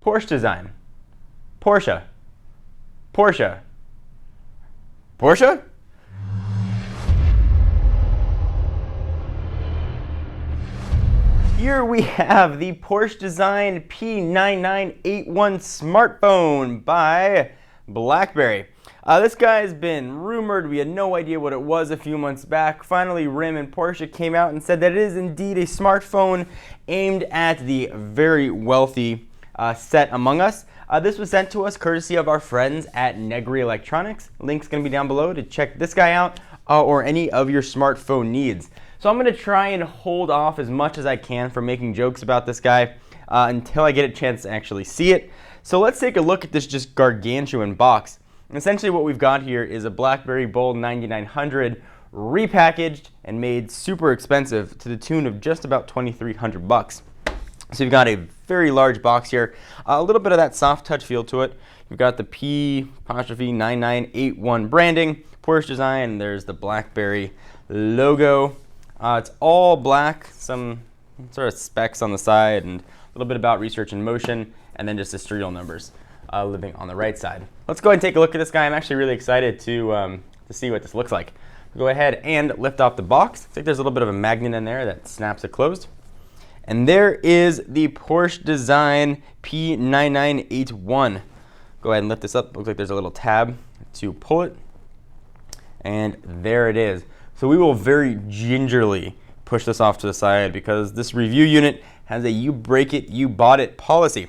Porsche design. Porsche. Porsche. Porsche? Here we have the Porsche design P'9881 smartphone by Blackberry. This guy's been rumored. We had no idea what it was a few months back. Finally, RIM and Porsche came out and said that it is indeed a smartphone aimed at the very wealthy set among us. This was sent to us courtesy of our friends at Negri Electronics. Link's going to be down below to check this guy out or any of your smartphone needs. So I'm going to try and hold off as much as I can from making jokes about this guy until I get a chance to actually see it. So let's take a look at this just gargantuan box. And essentially what we've got here is a Blackberry Bold 9900 repackaged and made super expensive to the tune of just about 2,300 bucks. So you've got a very large box here, a little bit of that soft touch feel to it. You've got the P'9881 branding, Porsche design, and there's the Blackberry logo. It's all black, some sort of specs on the side, and a little bit about research in motion, and then just the serial numbers living on the right side. Let's go ahead and take a look at this guy. I'm actually really excited to see what this looks like. Go ahead and lift off the box. Looks like there's a little bit of a magnet in there that snaps it closed. And there is the Porsche design P'9981. Go ahead and lift this up. Looks like there's a little tab to pull it. And there it is. So we will very gingerly push this off to the side because this review unit has a you break it, you bought it policy.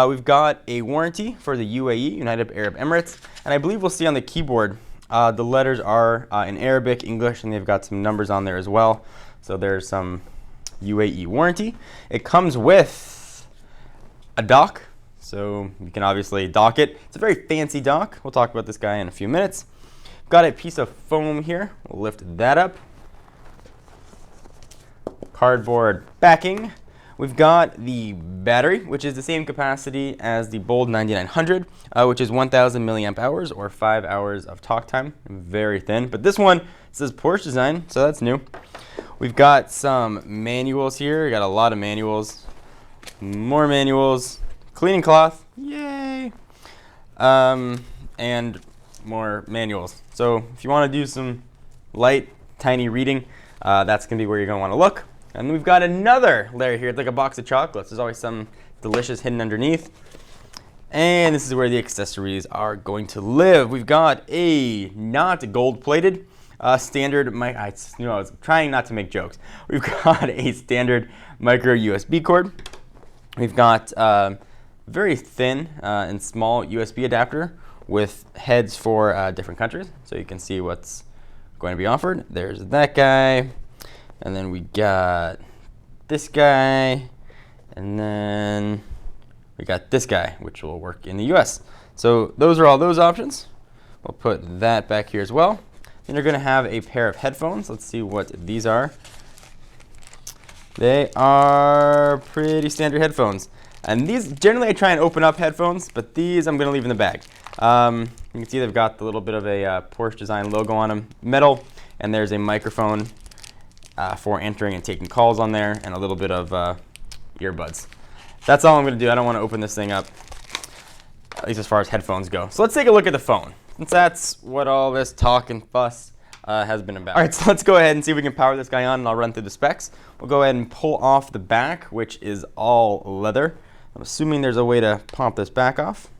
We've got a warranty for the UAE, United Arab Emirates, and I believe we'll see on the keyboard the letters are in Arabic, English, and they've got some numbers on there as well. So there's some UAE warranty. It comes with a dock, so you can obviously dock it. It's a very fancy dock. We'll talk about this guy in a few minutes. Got a piece of foam here. We'll lift that up. Cardboard backing. We've got the battery, which is the same capacity as the Bold 9900, which is 1,000 milliamp hours or 5 hours of talk time. Very thin, but this one says Porsche design, so that's new. We've got some manuals here. We got a lot of manuals. More manuals. Cleaning cloth. Yay! And more manuals. So if you want to do some light, tiny reading, that's going to be where you're going to want to look. And we've got another layer here. It's like a box of chocolates. There's always some delicious hidden underneath. And this is where the accessories are going to live. We've got a not gold-plated standard mic. I was trying not to make jokes. We've got a standard micro USB cord. We've got very thin and small USB adapter with heads for different countries, so you can see what's going to be offered. There's that guy, and then we got this guy, and then we got this guy, which will work in the US. So those are all those options. We'll put that back here as well. Then you're going to have a pair of headphones. Let's see what these are. They are pretty standard headphones. And these, generally I try and open up headphones, but these I'm going to leave in the bag. You can see they've got the little bit of a Porsche design logo on them, metal, and there's a microphone for entering and taking calls on there, and a little bit of earbuds. That's all I'm going to do. I don't want to open this thing up, at least as far as headphones go. So let's take a look at the phone, since that's what all this talk and fuss has been about. All right, so let's go ahead and see if we can power this guy on, and I'll run through the specs. We'll go ahead and pull off the back, which is all leather. I'm assuming there's a way to pop this back off.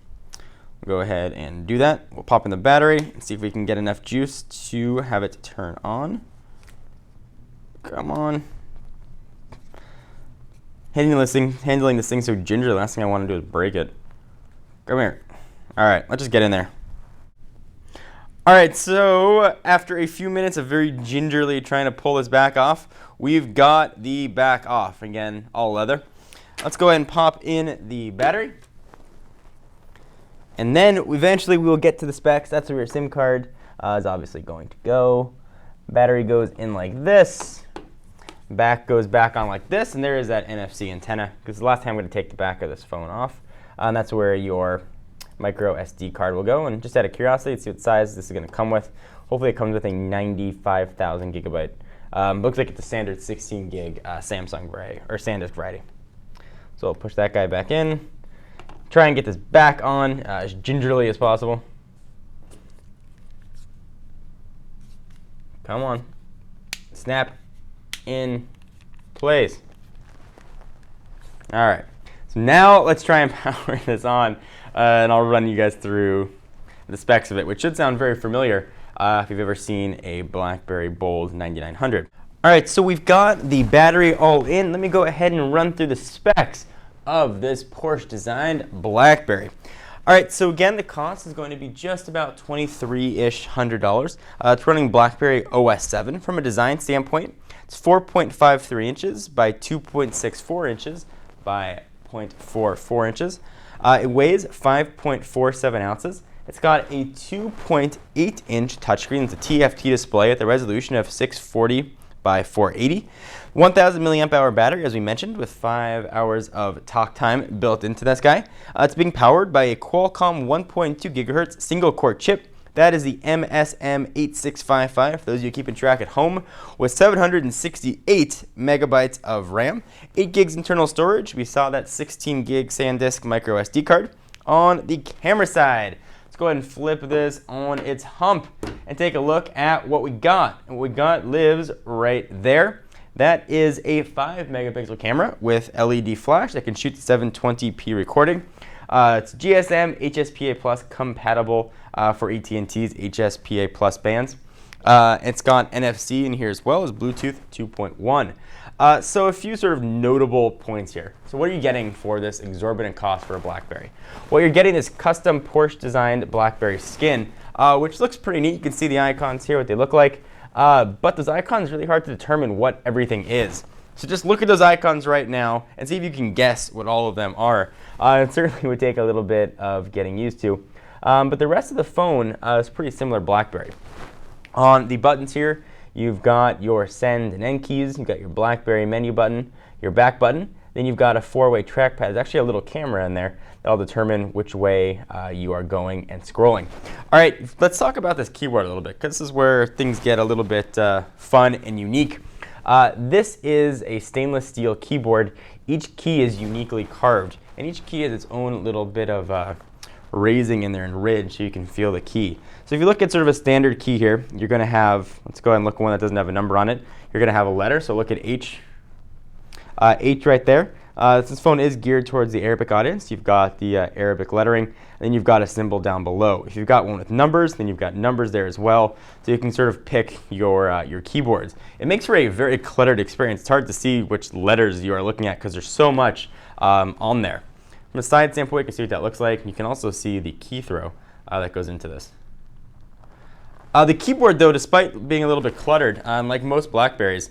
We'll go ahead and do that. We'll pop in the battery and see if we can get enough juice to have it turn on. Come on. Handling this thing so gingerly, the last thing I want to do is break it. Come here. All right, let's just get in there. All right, so after a few minutes of very gingerly trying to pull this back off, we've got the back off. Again, all leather. Let's go ahead and pop in the battery. And then eventually we will get to the specs. That's where your SIM card is obviously going to go. Battery goes in like this. Back goes back on like this. And there is that NFC antenna. Because the last time I'm going to take the back of this phone off. And that's where your micro SD card will go. And just out of curiosity, let's see what size this is going to come with. Hopefully it comes with a 95,000 gigabyte. Looks like it's a standard 16 gig Samsung variety, or SanDisk variety. So I'll push that guy back in. Try and get this back on as gingerly as possible. Come on. Snap in place. All right. So now let's try and power this on, and I'll run you guys through the specs of it, which should sound very familiar if you've ever seen a Blackberry Bold 9900. All right, so we've got the battery all in. Let me go ahead and run through the specs of this Porsche designed Blackberry. All right, so again, the cost is going to be just about $23-ish. It's running Blackberry OS 7. From a design standpoint, it's 4.53 inches by 2.64 inches by 0.44 inches. It weighs 5.47 ounces. It's got a 2.8-inch touchscreen. It's a TFT display at the resolution of 640 by 480. 1,000 milliamp hour battery, as we mentioned, with 5 hours of talk time built into this guy. It's being powered by a Qualcomm 1.2 gigahertz single core chip. That is the MSM8655, for those of you keeping track at home, with 768 megabytes of RAM, 8 gigs internal storage. We saw that 16 gig SanDisk micro SD card. On the camera side, let's go ahead and flip this on its hump and take a look at what we got. And what we got lives right there. That is a 5 megapixel camera with LED flash that can shoot the 720p recording. It's GSM HSPA Plus compatible for AT&T's HSPA Plus bands. It's got NFC in here as well as Bluetooth 2.1. So a few sort of notable points here. So what are you getting for this exorbitant cost for a Blackberry? Well, you're getting this custom Porsche designed Blackberry skin, which looks pretty neat. You can see the icons here, what they look like. But those icons are really hard to determine what everything is. So just look at those icons right now and see if you can guess what all of them are. It certainly would take a little bit of getting used to. But the rest of the phone is pretty similar Blackberry. On the buttons here, you've got your send and end keys. You've got your Blackberry menu button, your back button. Then you've got a 4-way trackpad. There's actually a little camera in there that'll determine which way you are going and scrolling. All right, let's talk about this keyboard a little bit, because this is where things get a little bit fun and unique. This is a stainless steel keyboard. Each key is uniquely carved, and each key has its own little bit of raising in there and ridge so you can feel the key. So if you look at sort of a standard key here, you're going to have, let's go ahead and look at one that doesn't have a number on it. You're going to have a letter, so look at H. H right there. This phone is geared towards the Arabic audience. You've got the Arabic lettering, and then you've got a symbol down below. If you've got one with numbers, then you've got numbers there as well, so you can sort of pick your keyboards. It makes for a very cluttered experience. It's hard to see which letters you are looking at because there's so much on there. From a side standpoint, you can see what that looks like. You can also see the key throw that goes into this. The keyboard, though, despite being a little bit cluttered, like most Blackberries,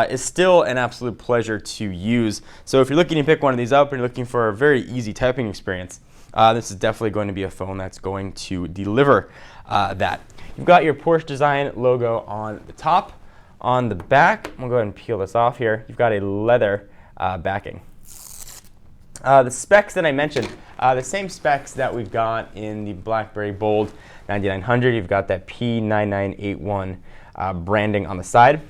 is still an absolute pleasure to use. So if you're looking to pick one of these up and you're looking for a very easy typing experience, this is definitely going to be a phone that's going to deliver that. You've got your Porsche design logo on the top. On the back, I'm going to go ahead and peel this off here. You've got a leather backing. The specs that I mentioned, the same specs that we've got in the Blackberry Bold 9900. You've got that P'9881 branding on the side.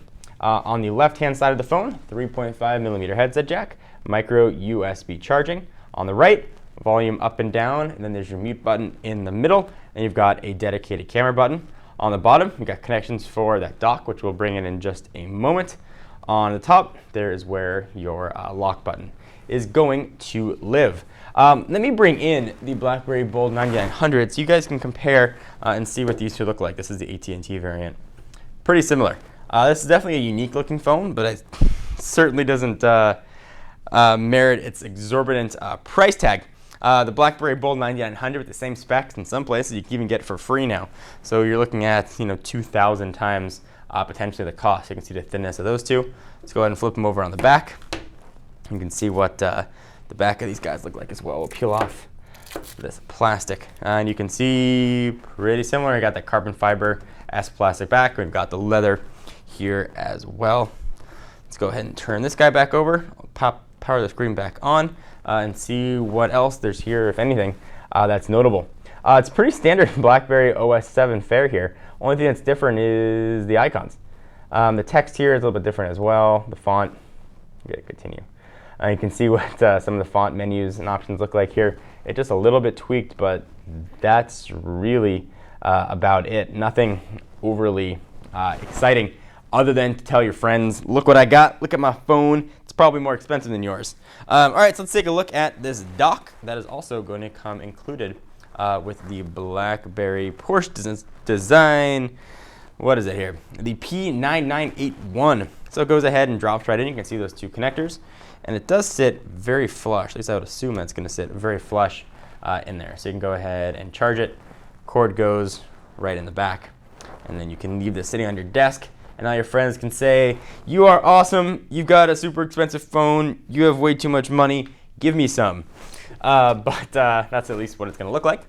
On the left-hand side of the phone, 3.5 millimeter headset jack, micro USB charging. On the right, volume up and down, and then there's your mute button in the middle, and you've got a dedicated camera button. On the bottom, you've got connections for that dock, which we'll bring in just a moment. On the top, there is where your lock button is going to live. Let me bring in the Blackberry Bold 9900 so you guys can compare and see what these two look like. This is the AT&T variant. Pretty similar. This is definitely a unique looking phone, but it certainly doesn't merit its exorbitant price tag. The Blackberry Bold 9900 with the same specs in some places you can even get for free now. So you're looking at 2,000 times potentially the cost. You can see the thinness of those two. Let's go ahead and flip them over on the back. You can see what the back of these guys look like as well. We'll peel off this plastic, and you can see pretty similar. You got that carbon fiber S plastic back. We've got the leather here as well. Let's go ahead and turn this guy back over. I'll power the screen back on and see what else there's here, if anything, that's notable. It's pretty standard Blackberry OS 7 fare here. Only thing that's different is the icons. The text here is a little bit different as well. The font, continue. You can see what some of the font menus and options look like here It's just a little bit tweaked, but that's really about it. Nothing overly exciting other than to tell your friends, look what I got, look at my phone. It's probably more expensive than yours. All right, so let's take a look at this dock that is also going to come included with the Blackberry Porsche design. What is it here? The P'9881. So it goes ahead and drops right in. You can see those two connectors. And it does sit very flush. At least I would assume that's going to sit very flush in there. So you can go ahead and charge it. Cord goes right in the back. And then you can leave this sitting on your desk. And all your friends can say, you are awesome. You've got a super expensive phone. You have way too much money. Give me some. But that's at least what it's going to look like.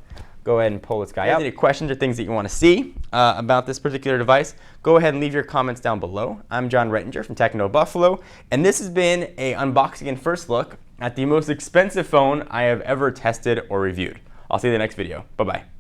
Go ahead and pull this guy out. If you have any questions or things that you want to see about this particular device, go ahead and leave your comments down below. I'm John Rettinger from Techno Buffalo, and this has been an unboxing and first look at the most expensive phone I have ever tested or reviewed. I'll see you in the next video. Bye-bye.